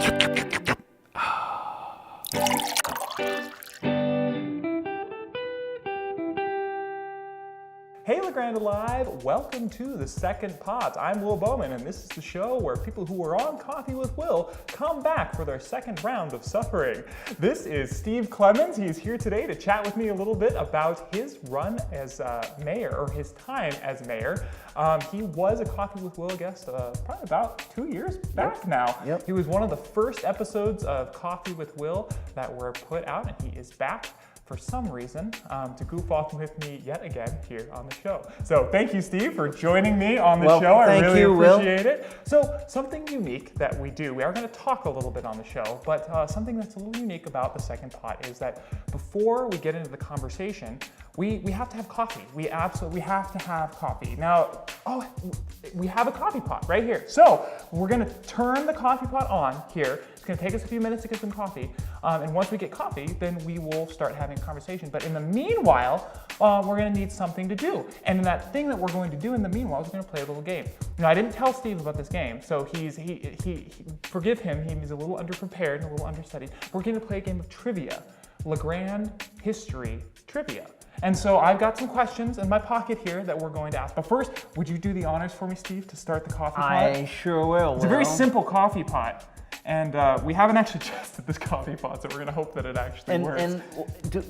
Hey Grande Alive, welcome to the Second Pot. I'm Will Bowman, and this is the show where people who are on Coffee with Will come back for their second round of suffering. This is Steve Clements. He's here today to chat with me a little bit about his run as mayor, or his time as mayor. He was a Coffee with Will guest probably about 2 years back now. Yep. He was one of the first episodes of Coffee with Will that were put out, and he is back for some reason, to goof off with me yet again here on the show. So thank you, Steve, for joining me on the show. I really appreciate it. So something unique that we do, we are going to talk a little bit on the show, but something that's a little unique about the Second Pot is that before we get into the conversation, we have to have coffee. We absolutely have to have coffee. Now, we have a coffee pot right here. So we're going to turn the coffee pot on here. It's going to take us a few minutes to get some coffee. And once we get coffee, then we will start having a conversation. But in the meanwhile, we're going to need something to do. And that thing that we're going to do in the meanwhile is we're going to play a little game. Now, I didn't tell Steve about this game, so forgive him. He's a little underprepared and a little understudied. We're going to play a game of trivia, Grande History Trivia. And so I've got some questions in my pocket here that we're going to ask. But first, would you do the honors for me, Steve, to start the coffee pot? I sure will. It's a very simple coffee pot. And we haven't actually tested this coffee pot, so we're going to hope that it actually works. And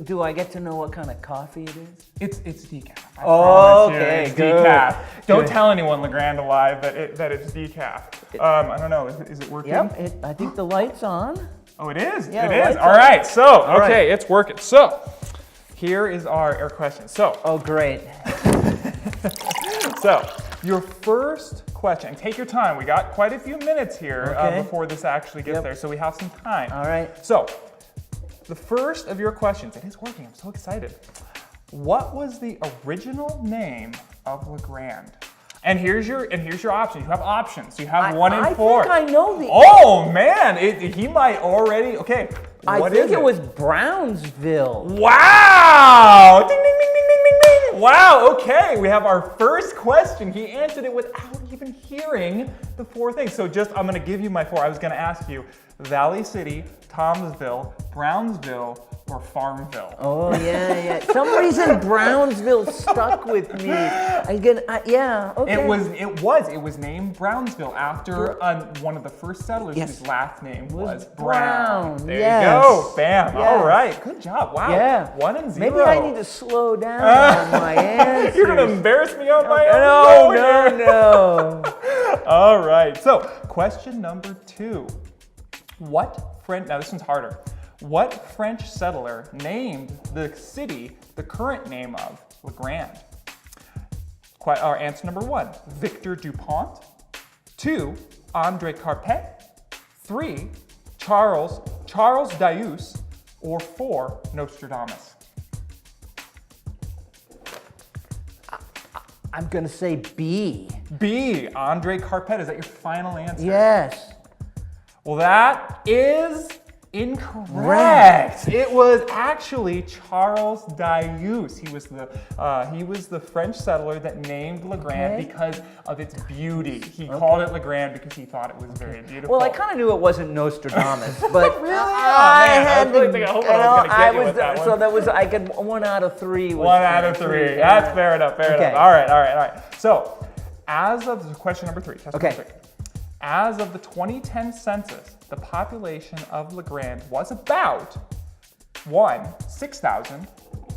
do I get to know what kind of coffee it is? It's decaf. Okay, it's good. Decaf. Don't Good. tell anyone, Grande Alive, that it's decaf. I don't know. Is it working? Yep, I think the light's on. Oh, it is? Yeah, it is? the All light's right. So, All right. It's working. So, here is our question. So, Oh, great. So, your first question, and take your time. We got quite a few minutes here Okay. before this actually gets Yep. there, so we have some time. All right. So, the first of your questions, it is working, I'm so excited. What was the original name of Grande? And here's your options. You have options. You have 1 and 4. I think I know the. Oh man, he might already. Okay, what is I think it was Brownsville. Wow! Ding, ding, ding, ding, ding, ding, ding. Wow, okay, we have our first question. He answered it without even hearing the 4 things. So I'm gonna give you my 4. I was gonna ask you Valley City, Thomasville, Brownsville, or Farmville. Oh, yeah. Some reason Brownsville stuck with me. Yeah, okay. It was named Brownsville after one of the first settlers whose last name was Brown. There you go. Bam. Yes. All right. Good job. Wow. Yeah. 1 and 0. Maybe I need to slow down on my answers. You're going to embarrass me on my own. No. All right. So, question number 2. Now this one's harder. What French settler named the city the current name of Grande? Answer number 1, Victor Dupont. 2, Andre Carpet. 3, Charles Dayus. Or 4, Nostradamus. I'm going to say B. B, Andre Carpet. Is that your final answer? Yes. Well, that is incorrect. It was actually Charles Dayus. He was the French settler that named Grande because of its beauty. He called it Grande because he thought it was very beautiful. Well, I kind of knew it wasn't Nostradamus, but Really? I had to. So that was I get 1 out of 3. 1 out of 3. Yeah. That's fair enough. Fair Okay. enough. All right. So, as of question number 3. As of the 2010 census, the population of Grande was about 1, 6,000,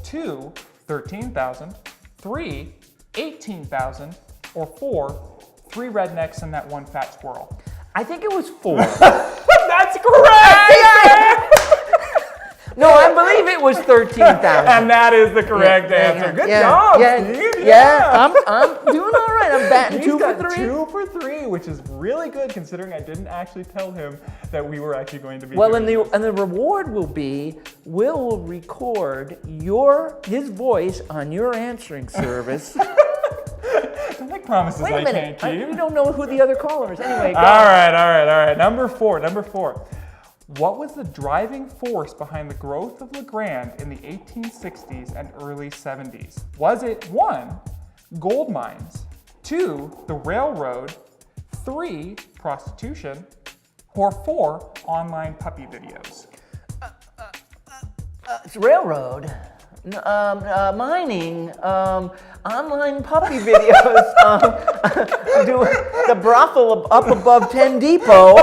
2, 13,000, 3, 18,000, or 4, 3 rednecks and that 1 fat squirrel. I think it was 4. That's correct! No, I believe it was 13,000. And that is the correct answer. Good job, Steve. Yeah, I'm doing all right. I'm batting 2 for 3. 2 for 3, which is really good considering I didn't actually tell him that we were actually going to be Well, doing this. and the reward will be Will will record his voice on your answering service. Don't make promises Wait a I minute. can't keep. We don't know who the other caller is. Anyway, go. All right. Number 4. What was the driving force behind the growth of Grande in the 1860s and early 70s? Was it 1, gold mines, 2, the railroad, 3, prostitution, or 4 online puppy videos? It's railroad, mining, online puppy videos, do the brothel up above 10 Depot.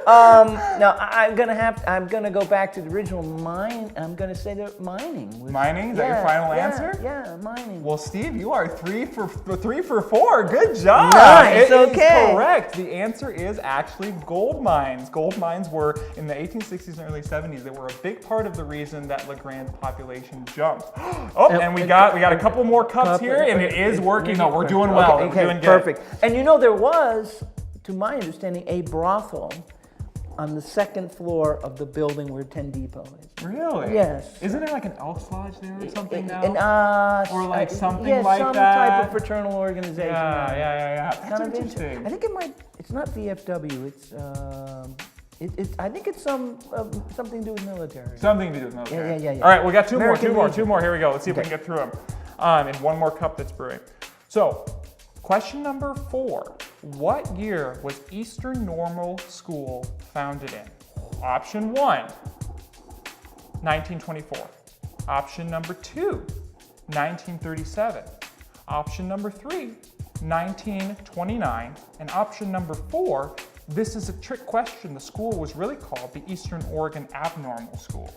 No, I'm gonna go back to the original mine. I'm gonna say that mining. Mining? Is that your final answer? Yeah, mining. Well, Steve, you are 3 for 4. Good job. Nice, It is okay. correct. The answer is actually gold mines. Gold mines were in the 1860s and early 70s. They were a big part of the reason that LeGrande's population jumped. Oh, and we got a couple more cups here, and it is working. No, we're doing well. Okay, we're doing good. perfect. And you know, there was, to my understanding, a brothel on the second floor of the building where 10 Depot is. Really? Yes. Isn't there like an Elks Lodge there or something now? Or like something yeah, like some that? type of fraternal organization. Yeah. That's Kind of interesting. I think it might. It's not VFW. I think it's something to do with military. Something to do with military. Yeah. All right, we got two American more. Legion. Here we go. Let's see if we can get through them. And one more cup that's brewing. So, question number 4. What year was Eastern Normal School founded in? Option 1, 1924. Option number 2, 1937. Option number 3, 1929. And option number 4, this is a trick question. The school was really called the Eastern Oregon Abnormal School.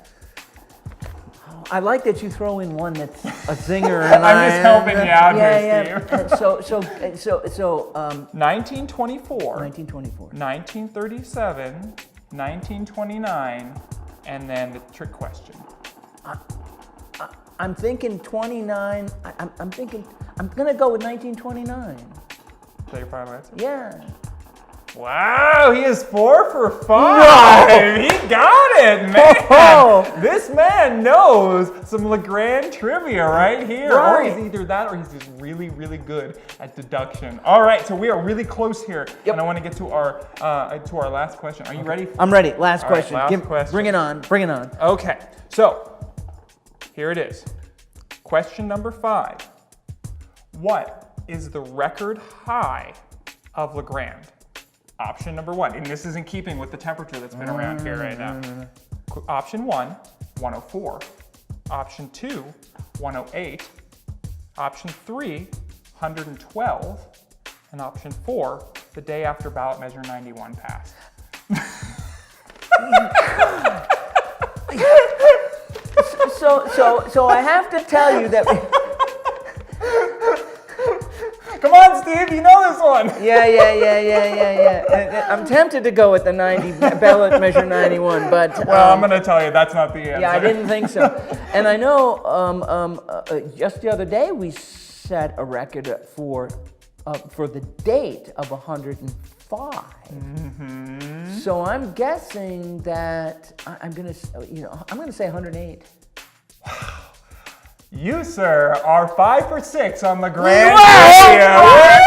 I like that you throw in one that's a zinger. And I'm just helping you out here, Steve. So, 1924, 1924, 1937, 1929, and then the trick question. I'm thinking 29. I'm thinking. I'm gonna go with 1929. Is that your final answer? Yeah. Wow, he is 4 for 5. No. He got it, man. Oh. This man knows some Grande Trivia right here. Right. Or he's either that or he's just really, really good at deduction. All right, so we are really close here. Yep. And I want to get to our last question. Are you ready? I'm ready. Last All right, question. last question. Bring it on. Bring it on. Okay, so here it is. Question number 5. What is the record high of LeGrande? Option number 1, and this is in keeping with the temperature that's been around here right now. Option 1, 104. Option 2, 108. Option 3, 112. And option 4, the day after ballot measure 91 passed. So I have to tell you that. Come on, Steve, you know this one. Yeah. I'm tempted to go with the 90 ballot measure 91, but Well, I'm going to tell you that's not the answer. yeah, I didn't think so. And I know just the other day we set a record for the date of 105. Mm-hmm. So I'm guessing that I'm gonna say 108. You, sir, are 5 for 6 on LeGrande Trivia.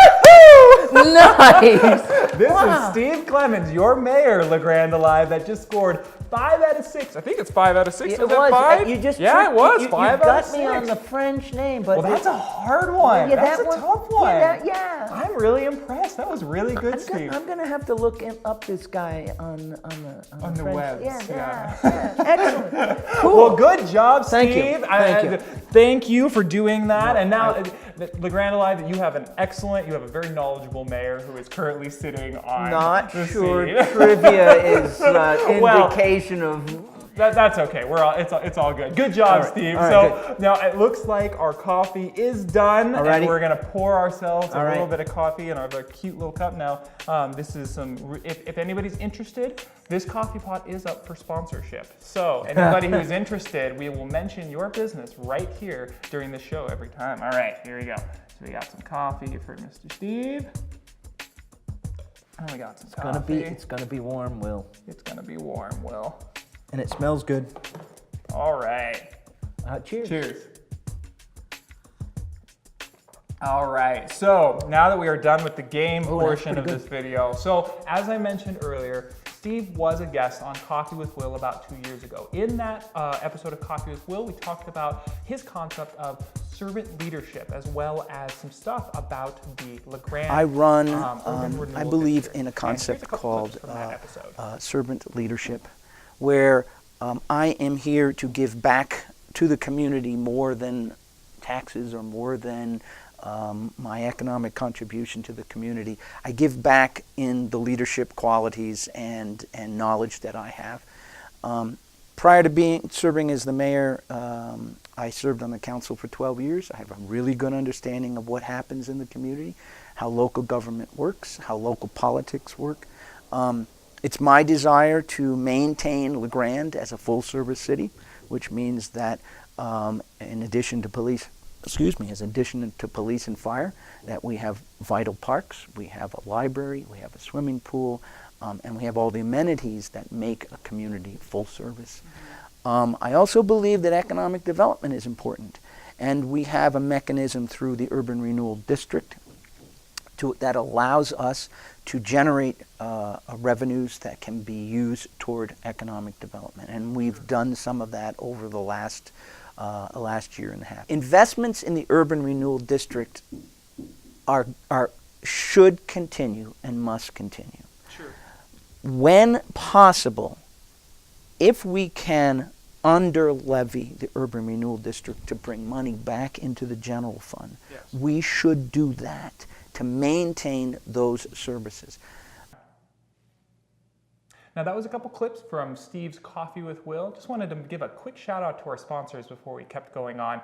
Nice. This is Steve Clements, your mayor, LeGrande Alive, that just scored 5 out of 6. I think it's 5 out of 6. It Was was. it 5? You just yeah, it was. you 5 got out of 6. me on the French name, but Well, that's a hard one. Yeah, that's that a one, tough one. Yeah. I'm really impressed. That was really good, Steve. I'm gonna have to look up this guy on the French. webs, Yeah. Excellent. Cool. Well, good job, Thank Steve. you. Thank you. Thank you for doing that. And now, LeGrande Alive, you have a very knowledgeable mayor who is currently sitting on Not the sure seat. trivia is Well, indication of. That's okay. It's all good. Good job, All right. Steve. All right, So good. now it looks like our coffee is done, Alrighty. and we're gonna pour ourselves a All little right. bit of coffee in our cute little cup. Now, this is some. If anybody's interested, this coffee pot is up for sponsorship. So anybody who's interested, we will mention your business right here during the show every time. All right, here we go. So we got some coffee for Mr. Steve. And we got some coffee. It's gonna be warm, Will. It's gonna be warm, Will. And it smells good. All right. Cheers. Cheers. All right, so now that we are done with the game portion of this video, so as I mentioned earlier, Steve was a guest on Coffee with Will about 2 years ago. In that episode of Coffee with Will, we talked about his concept of servant leadership as well as some stuff about the LeGrand I run, Urban Renewal I believe, District. in a And here's concept couple called clips from that episode. servant leadership, where I am here to give back to the community more than taxes or more than my economic contribution to the community. I give back in the leadership qualities and knowledge that I have. Prior to serving as the mayor, I served on the council for 12 years. I have a really good understanding of what happens in the community, how local government works, how local politics work. It's my desire to maintain LeGrand as a full-service city, which means that in addition to police and fire, that we have vital parks, we have a library, we have a swimming pool, and we have all the amenities that make a community full service. I also believe that economic development is important, and we have a mechanism through the Urban Renewal District that allows us to generate revenues that can be used toward economic development, and we've done some of that over the last year and a half. Investments in the Urban Renewal District should continue and must continue. Sure. When possible, if we can under-levy the Urban Renewal District to bring money back into the general fund, Yes. we should do that to maintain those services. Now that was a couple clips from Steve's Coffee with Will. Just wanted to give a quick shout out to our sponsors before we kept going on.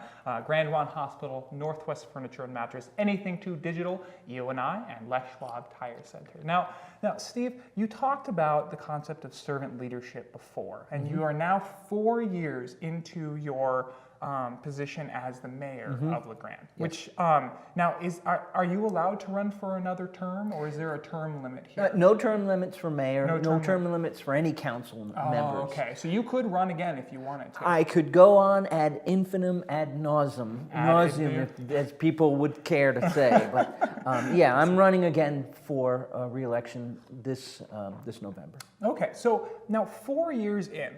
Grand Hospital, Northwest Furniture and Mattress, Anything 2 Digital, EO&I, and Les Schwab Tire Center. Now Steve, you talked about the concept of servant leadership before, and you are now 4 years into your position as the mayor of LeGrand. Yes. Which now are you allowed to run for another term, or is there a term limit here? No term limits for mayor, No no term term limits for any council members. Okay, so you could run again if you wanted to. I could go on ad infinitum, ad nauseum, as people would care to say. But yeah, I'm running again for re-election this November. Okay, so now 4 years in,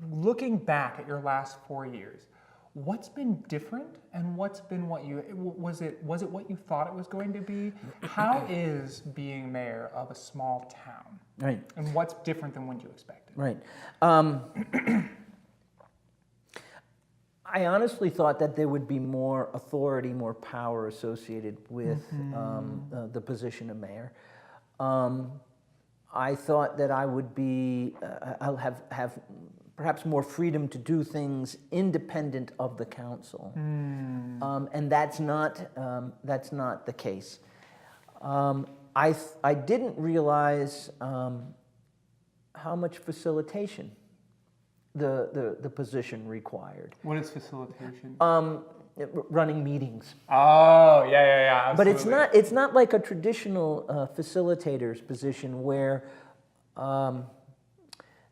looking back at your last 4 years, what's been different, and what's been what you was it what you thought it was going to be? How is being mayor of a small town? Right. And what's different than what you expected? Right. I honestly thought that there would be more authority, more power associated with the position of mayor. I thought that I would be, I'll have perhaps more freedom to do things independent of the council, and that's not the case. I didn't realize how much facilitation the position required. What is facilitation? Running meetings. Oh, yeah, But absolutely. it's not like a traditional facilitator's position where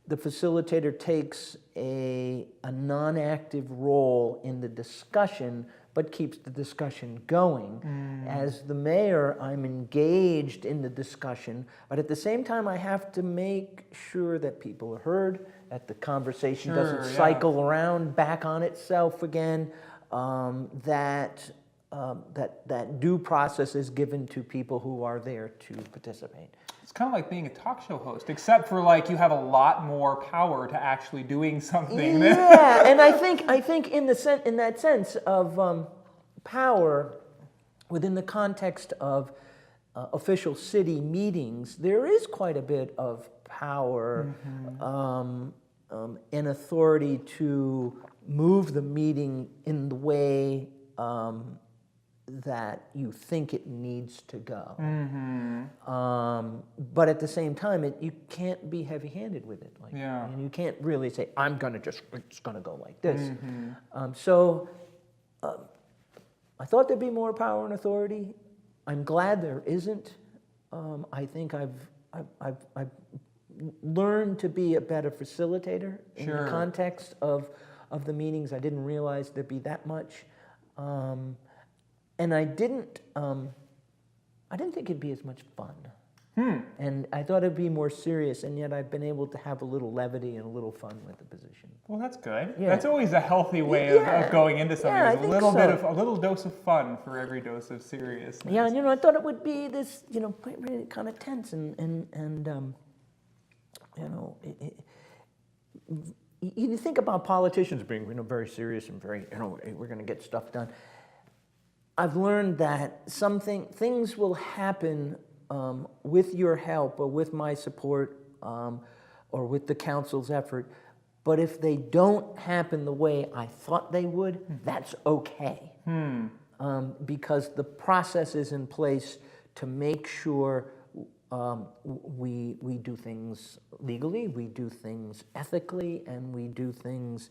the facilitator takes a non-active role in the discussion, but keeps the discussion going. As the mayor, I'm engaged in the discussion, but at the same time, I have to make sure that people are heard, that the conversation doesn't cycle around back on itself again, that due process is given to people who are there to participate. It's kind of like being a talk show host, except for like you have a lot more power to actually doing something. Yeah, and I think in that sense of power, within the context of official city meetings, there is quite a bit of power and authority to move the meeting in the way that you think it needs to go. But at the same time, you can't be heavy-handed with it. And you can't really say, it's gonna go like this. So I thought there'd be more power and authority. I'm glad there isn't. I think I've learned to be a better facilitator in the context of the meetings. I didn't realize there'd be that much. And I didn't think it'd be as much fun. And I thought it'd be more serious, and yet I've been able to have a little levity and a little fun with the position. Well, that's good. Yeah. That's always a healthy way of going into something. Yeah, I There's a think a little dose of fun for every dose of seriousness. Yeah, and I thought it would be this, really kind of tense and you think about politicians being, very serious and very, we're going to get stuff done. I've learned that things will happen with your help or with my support or with the council's effort, but if they don't happen the way I thought they would, that's okay. Because the process is in place to make sure we do things legally, we do things ethically, and we do things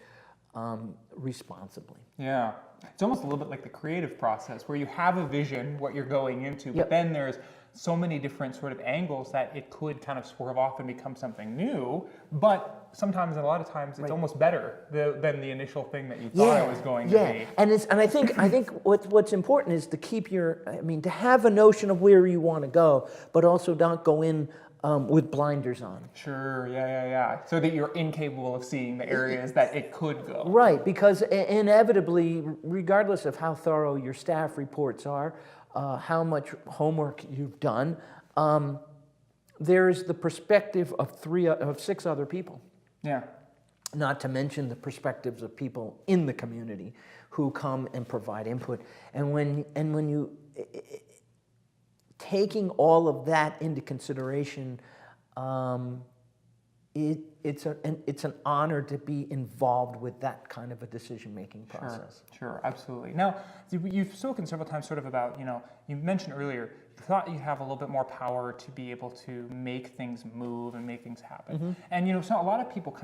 responsibly. Yeah. It's almost a little bit like the creative process where you have a vision, what you're going into, but Yep. then there's so many different sort of angles that it could kind of swerve off and become something new. But sometimes, and a lot of times, it's almost better than the initial thing that you thought it was going to be. And I think what's important is to keep to have a notion of where you want to go, but also not go in with blinders on. Sure, yeah. So that you're incapable of seeing the areas that it could go. Right, because inevitably, regardless of how thorough your staff reports are, how much homework you've done, there's the perspective of 6 other people. Yeah. Not to mention the perspectives of people in the community who come and provide input. And when you taking all of that into consideration, it's an honor to be involved with that kind of a decision-making process. Sure, absolutely. Now, you've spoken several times sort of about, you mentioned earlier, you thought you have a little bit more power to be able to make things move and make things happen. And, so a lot of people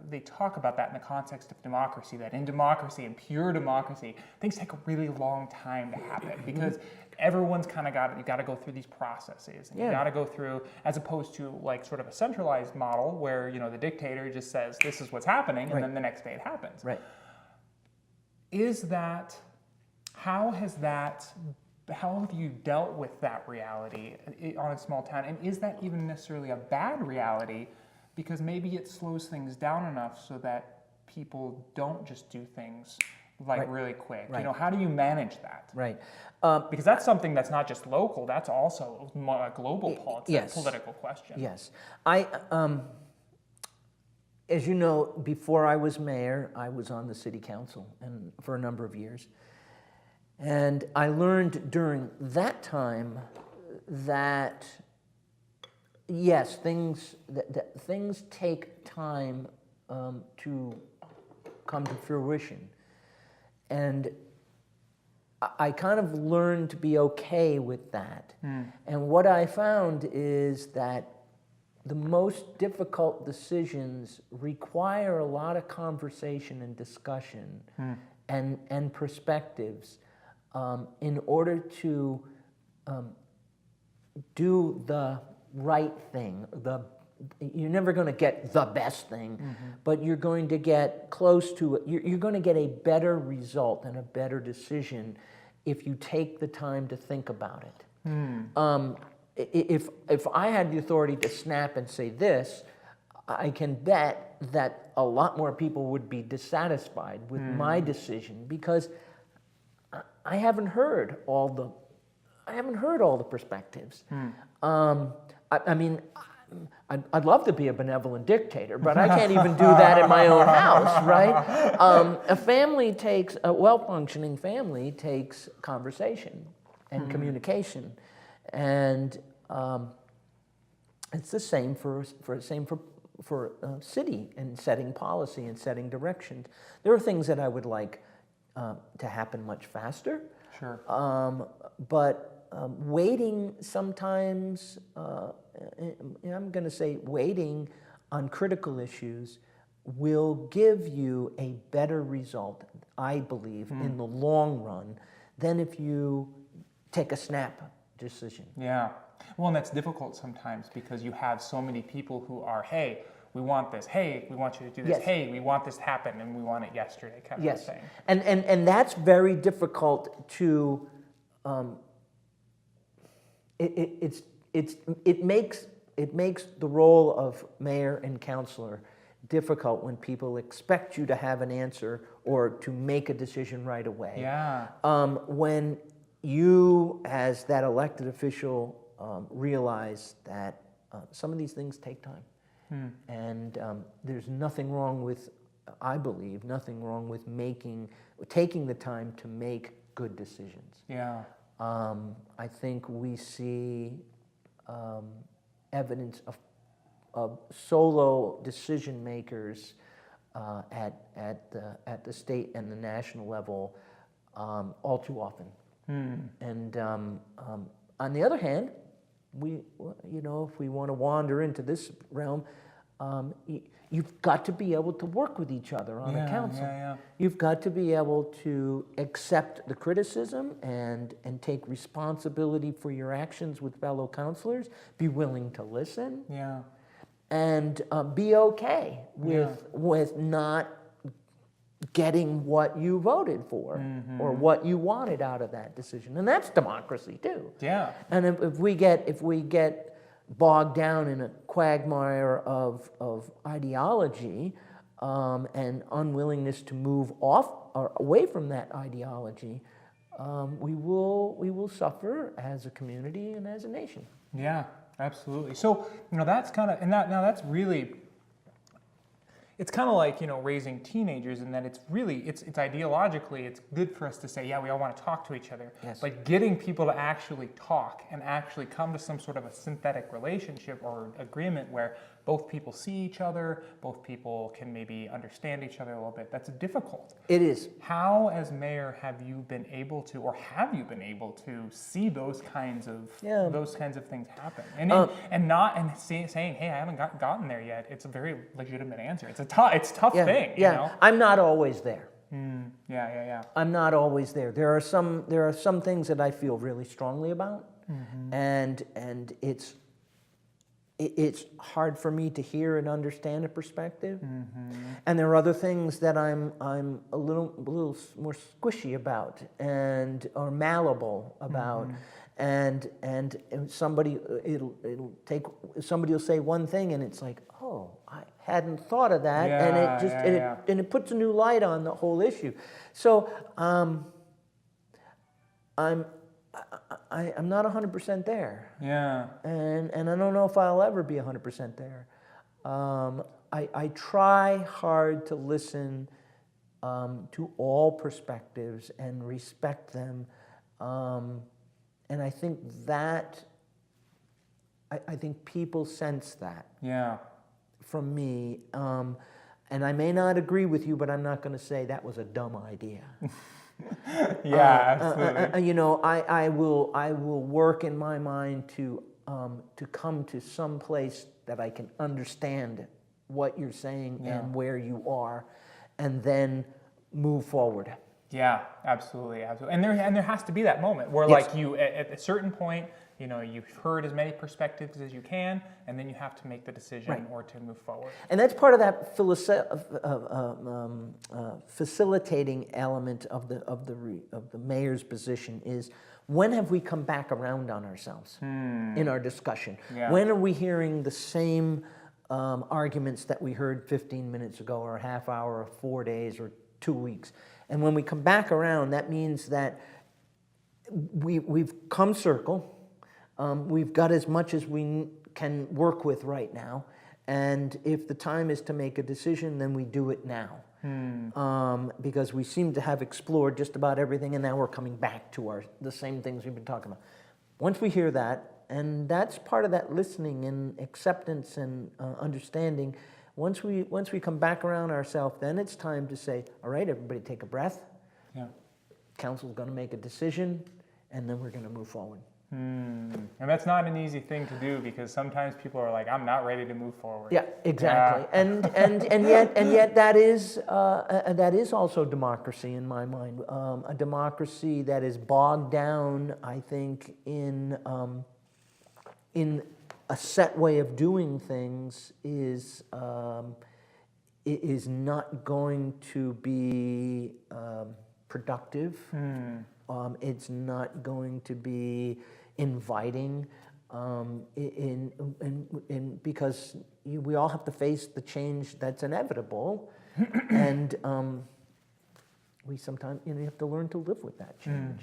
they talk about that in the context of democracy, that in democracy, in pure democracy, things take a really long time to happen because everyone's you got to go through these processes, and you got to go through, as opposed to like sort of a centralized model where the dictator just says this is what's happening, and then the next day it happens. Right. How have you dealt with that reality on a small town, and is that even necessarily a bad reality? Because maybe it slows things down enough so that people don't just do things really quick. Right. How do you manage that? Right. Because that's something that's not just local, that's also a global political question. Yes. As you know, before I was mayor, I was on the city council and for a number of years. And I learned during that time that, yes, things take time to come to fruition. And I kind of learned to be okay with that. And what I found is that the most difficult decisions require a lot of conversation and discussion and perspectives in order to do the right thing. You're never going to get the best thing, but you're going to get close to it. You're going to get a better result and a better decision if you take the time to think about it. If I had the authority to snap and say this, I can bet that a lot more people would be dissatisfied with my decision because I haven't heard all the perspectives. I'd love to be a benevolent dictator, but I can't even do that in my own house, right? A well-functioning family takes conversation and communication, and it's the same for city and setting policy and setting directions. There are things that I would like to happen much faster. Sure. But waiting sometimes, I'm going to say waiting on critical issues will give you a better result, I believe, in the long run than if you take a snap decision. Yeah. Well, and that's difficult sometimes because you have so many people who are, hey, we want this. Hey, we want you to do this. Yes. Hey, we want this to happen, and we want it yesterday, kind of thing. And that's very difficult to. It's it makes the role of mayor and councilor difficult when people expect you to have an answer or to make a decision right away. Yeah. When you, as that elected official, realize that some of these things take time, and there's nothing wrong with, I believe, nothing wrong with taking the time to make good decisions. Yeah. I think we see evidence of solo decision makers at the state and the national level all too often. And on the other hand, if we want to wander into this realm, you've got to be able to work with each other on a council. Yeah. You've got to be able to accept the criticism and take responsibility for your actions with fellow councilors, be willing to listen, Yeah. and be okay with not getting what you voted for or what you wanted out of that decision. And that's democracy too. Yeah. And if we get bogged down in a quagmire of ideology and unwillingness to move off or away from that ideology, we will suffer as a community and as a nation. Yeah, absolutely. So, that's kind of, and now that's really, it's kind of like, raising teenagers, in that it's really, it's ideologically, it's good for us to say, yeah, we all want to talk to each other. Yes. But getting people to actually talk and actually come to some sort of a synthetic relationship or agreement where both people see each other, both people can maybe understand each other a little bit, that's difficult. It is. How, as mayor, have you been able to see those kinds of things happen, and saying, hey, I haven't gotten there yet? It's a very legitimate answer. It's a tough thing. Yeah, I'm not always there. Yeah. I'm not always there. There are some things that I feel really strongly about, and it's hard for me to hear and understand a perspective, and there are other things that I'm a little more squishy about or malleable about, and somebody will say one thing and it's like, oh, I hadn't thought of that, and it puts a new light on the whole issue. So I'm not 100% there. Yeah. And I don't know if I'll ever be 100% there. I try hard to listen to all perspectives and respect them. And I think I think people sense that. Yeah. From me. And I may not agree with you, but I'm not going to say that was a dumb idea. Yeah, absolutely. I will work in my mind to come to some place that I can understand what you're saying and where you are, and then move forward. Yeah, absolutely. And there has to be that moment where, like, you at a certain point, you've heard as many perspectives as you can, and then you have to make the decision or to move forward. And that's part of that facilitating element of the mayor's position is, when have we come back around on ourselves in our discussion? Yeah. When are we hearing the same arguments that we heard 15 minutes ago, or a half hour, or 4 days, or 2 weeks? And when we come back around, that means that we've come circle. We've got as much as we can work with right now, and if the time is to make a decision, then we do it now. Because we seem to have explored just about everything, and now we're coming back to the same things we've been talking about. Once we hear that, and that's part of that listening and acceptance and understanding, once we come back around ourselves, then it's time to say, all right, everybody take a breath. Yeah. Council's going to make a decision, and then we're going to move forward. And that's not an easy thing to do, because sometimes people are like, I'm not ready to move forward. Yeah, exactly. Yeah. And yet that is also democracy in my mind. A democracy that is bogged down, I think, in a set way of doing things is not going to be productive. It's not going to be inviting. because we all have to face the change that's inevitable, and we sometimes you have to learn to live with that change.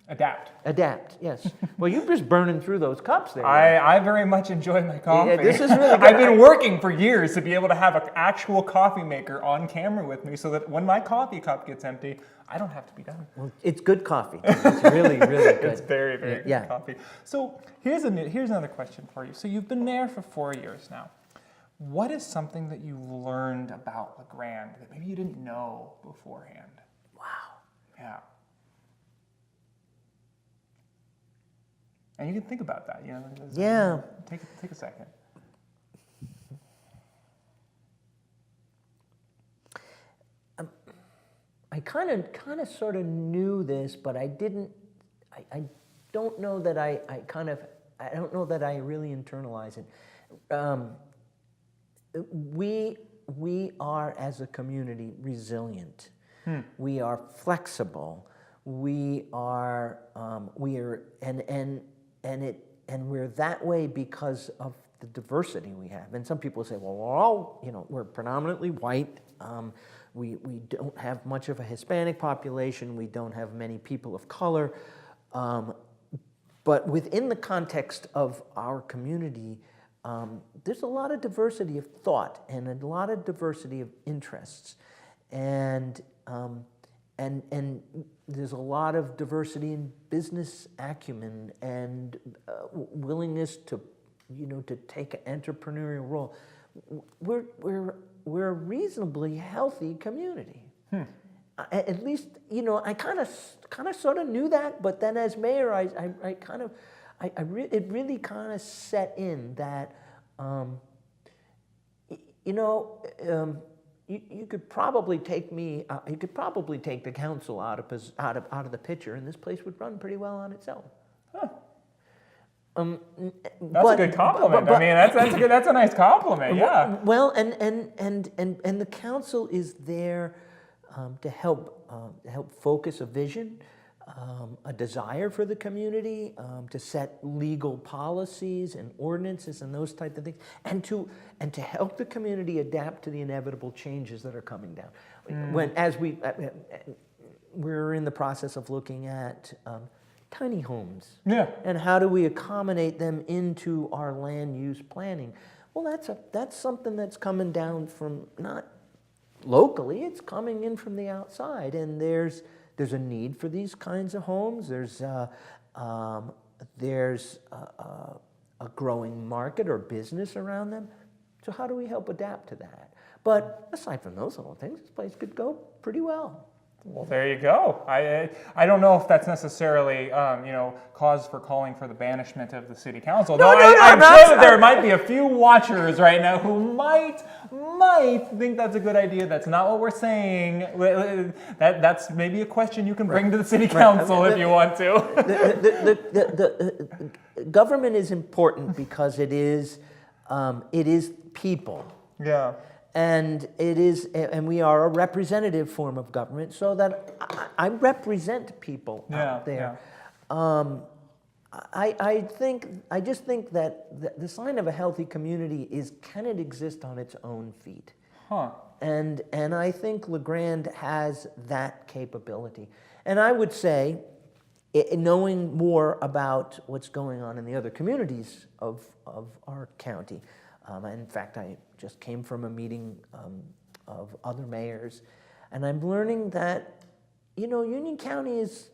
Adapt, yes. Well, you're just burning through those cups there. I very much enjoy my coffee. Yeah, this is really good. I've been working for years to be able to have an actual coffee maker on camera with me so that when my coffee cup gets empty, I don't have to be done. Well, it's good coffee. It's really, really good. It's very, very good coffee. So here's another question for you. So you've been there for 4 years now. What is something that you learned about La Grande that maybe you didn't know beforehand? Wow. Yeah. And you can think about that. Yeah. Take a second. I kind of sort of knew this, but I didn't. I don't know that I don't know that I really internalize it. We are as a community resilient. We are flexible. We're that way because of the diversity we have. And some people say, well, we're predominantly white. We don't have much of a Hispanic population. We don't have many people of color. But within the context of our community, there's a lot of diversity of thought and a lot of diversity of interests. And there's a lot of diversity in business acumen and willingness to take an entrepreneurial role. We're a reasonably healthy community. At least, I kind of sort of knew that, but then as mayor, it really kind of set in that, you could probably take me, you could probably take the council out of the picture, and this place would run pretty well on its own. Huh. That's a good compliment. That's a nice compliment. Yeah. Well, and the council is there to help focus a vision, a desire for the community, to set legal policies and ordinances and those type of things, and to help the community adapt to the inevitable changes that are coming down. We're in the process of looking at tiny homes. Yeah. And how do we accommodate them into our land use planning? Well, that's something that's coming down from not locally, it's coming in from the outside, and there's a need for these kinds of homes. There's a growing market or business around them. So how do we help adapt to that? But aside from those little things, this place could go pretty well. Well, there you go. I don't know if that's necessarily cause for calling for the banishment of the city council. No, I'm sure that there might be a few watchers right now who might think that's a good idea. That's not what we're saying. That's maybe a question you can bring to the city council if you want to. The government is important because it is people. Yeah. And we are a representative form of government, so that I represent people out there. Yeah. I just think that the sign of a healthy community is, can it exist on its own feet? Huh. And I think La Grande has that capability. And I would say, knowing more about what's going on in the other communities of our county. In fact, I just came from a meeting of other mayors, and I'm learning that, Union County is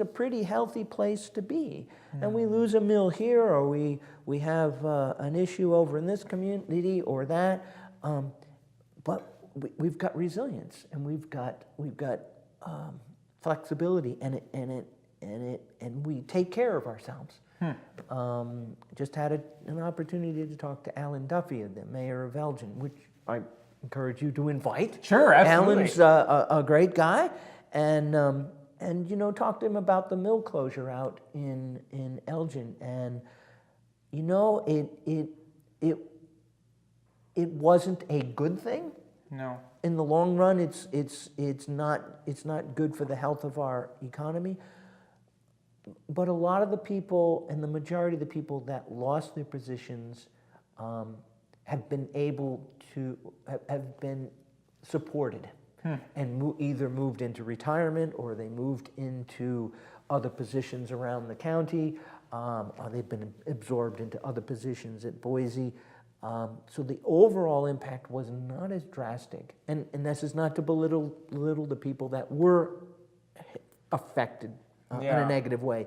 a pretty healthy place to be. Mm. And we lose a mill here, or we have an issue over in this community or that, but we've got resilience, and we've got flexibility, and we take care of ourselves. Just had an opportunity to talk to Alan Duffy, the mayor of Elgin, which I encourage you to invite. Sure, absolutely. Alan's a great guy, and talk to him about the mill closure out in Elgin, and it wasn't a good thing. No. In the long run, it's not good for the health of our economy. but a lot of the people, and the majority of the people that lost their positions, have been able to have been supported, and either moved into retirement, or they moved into other positions around the county, or they've been absorbed into other positions at Boise. So the overall impact was not as drastic, and this is not to belittle the people that were affected in a negative way,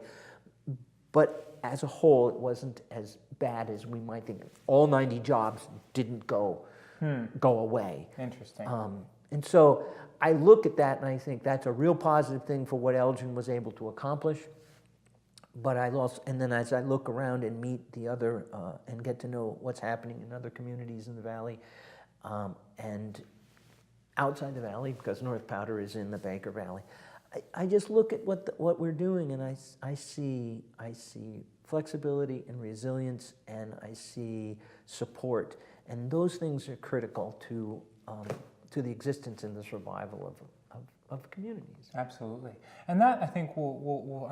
but as a whole, it wasn't as bad as we might think. All 90 jobs didn't go away. Interesting. And so I look at that and I think that's a real positive thing for what Elgin was able to accomplish. But and then as I look around and meet the other, and get to know what's happening in other communities in the Valley, and outside the Valley, because North Powder is in the Baker Valley, I just look at what we're doing, and I see flexibility and resilience, and I see support, and those things are critical to the existence and the survival of communities. Absolutely. And that, I think, I'll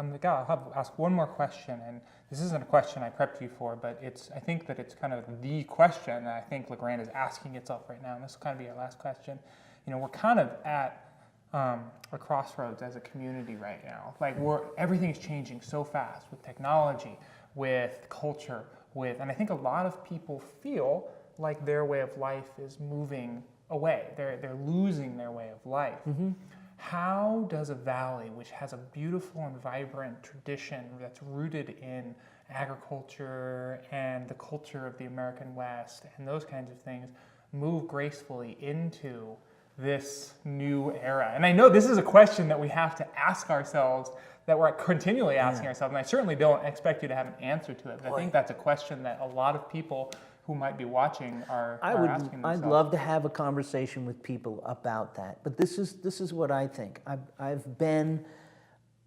have to ask one more question, and this isn't a question I prepped you for, but I think that it's kind of the question that I think LeGrand is asking itself right now, and this will kind of be our last question. We're kind of at a crossroads as a community right now. Like, everything's changing so fast with technology, with culture, and I think a lot of people feel like their way of life is moving away. They're losing their way of life. Mm-hmm. How does a valley, which has a beautiful and vibrant tradition that's rooted in agriculture and the culture of the American West and those kinds of things, move gracefully into this new era? And I know this is a question that we have to ask ourselves, that we're continually asking ourselves, and I certainly don't expect you to have an answer to it, but I think that's a question that a lot of people who might be watching are asking themselves. I'd love to have a conversation with people about that, but this is what I think. I've been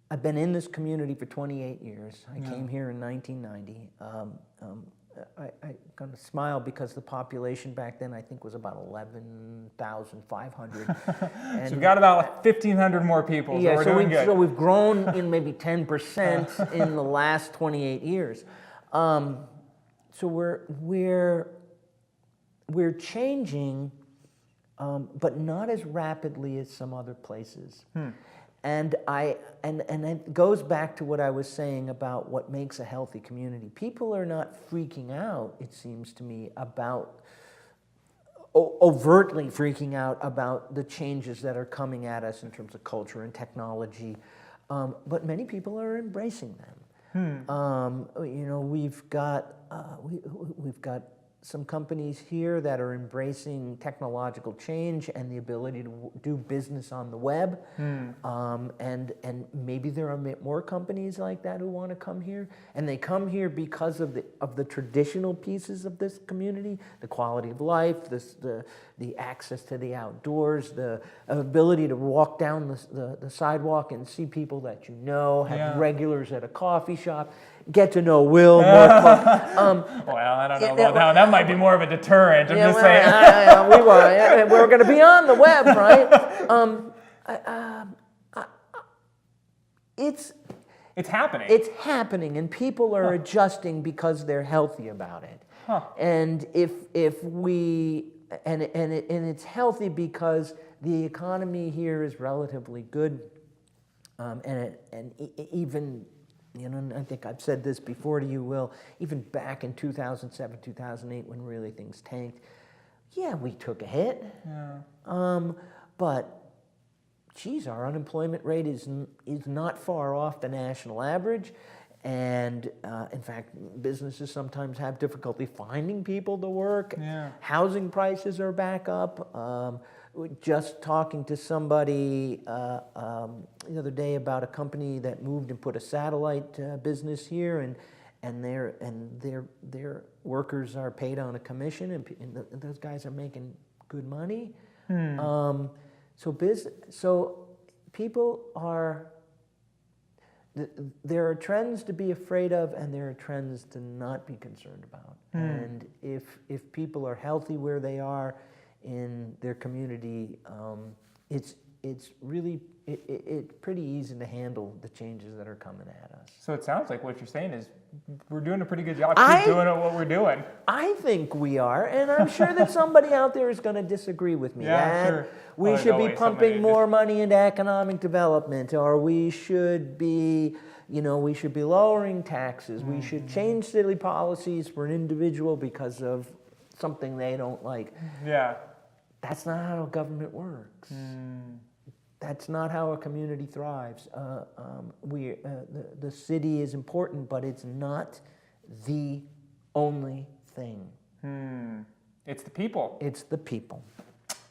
in this community for 28 years. I came here in 1990. I kind of smile because the population back then, I think, was about 11,500. So we've got about 1,500 more people, so we're doing good. So we've grown in maybe 10% in the last 28 years. So we're changing, but not as rapidly as some other places. And it goes back to what I was saying about what makes a healthy community. People are not freaking out, it seems to me, overtly freaking out about the changes that are coming at us in terms of culture and technology, but many people are embracing them. We've got some companies here that are embracing technological change and the ability to do business on the web. And maybe there are more companies like that who want to come here, and they come here because of the traditional pieces of this community, the quality of life, the access to the outdoors, the ability to walk down the sidewalk and see people that you know, have regulars at a coffee shop, get to know Will more. Well, I don't know about that one. That might be more of a deterrent. I'm just saying. We're going to be on the web, right? It's happening. It's happening, and people are adjusting because they're healthy about it. And if we and it's healthy because the economy here is relatively good, and even. I think I've said this before to you, Will, even back in 2007, 2008, when really things tanked, we took a hit. But, geez, our unemployment rate is not far off the national average. And, in fact, businesses sometimes have difficulty finding people to work. Housing prices are back up. Just talking to somebody the other day about a company that moved and put a satellite business here, and their workers are paid on a commission, and those guys are making good money. So people are. There are trends to be afraid of, and there are trends to not be concerned about. And if people are healthy where they are in their community, it's really it's pretty easy to handle the changes that are coming at us. So it sounds like what you're saying is we're doing a pretty good job keep doing what we're doing. I think we are, and I'm sure that somebody out there is going to disagree with me. Yeah, sure. We Well, should be always pumping somebody more money into economic development, or we should be, we should be lowering taxes. We should change city policies for an individual because of something they don't like. Yeah. That's not how government works. That's not how a community thrives. The city is important, but it's not the only thing. It's the people. It's the people.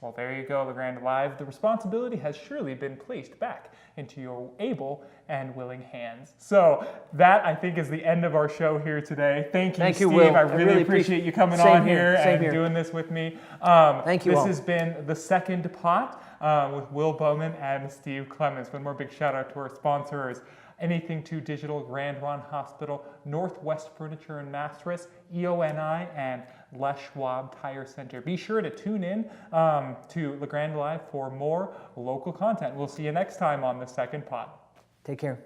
Well, there you go, LeGrand Live. The responsibility has surely been placed back into your able and willing hands. So that, I think, is the end of our show here today. Thank you, Steve. Will. I really appreciate you coming on here and doing this with me. Thank you This all. has been The Second Pot with Will Bowman and Steve Clements. One more big shout out to our sponsors. Anything 2 Digital, Grand Ron Hospital, Northwest Furniture and Mattress, EONI, and Les Schwab Tire Center. Be sure to tune in to LeGrand Live for more local content. We'll see you next time on The Second Pot. Take care.